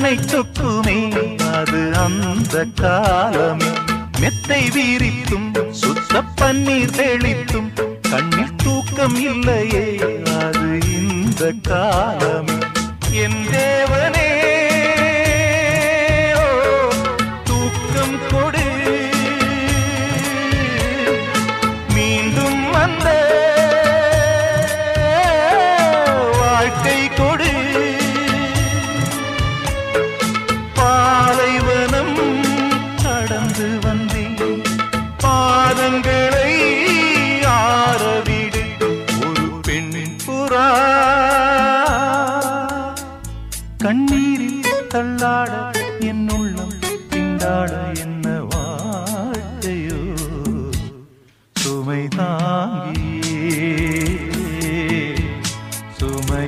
கண்ணை சொக்குமே அது அந்த காலமே மெத்தை வீரித்தும் சுத்த பன்னீர் தெளித்தும் கண்ணில் தூக்கம் இல்லையே அது இந்த காலமே என் தேவனே தூக்கம் கொடு மீண்டும் வந்த வாழ்க்கை கொடு பாலைவனம் கடந்து வந்தேன் பாதங்களை ஆரவிடு ஒரு பெண் புறா கண்ணீரில் தள்ளாட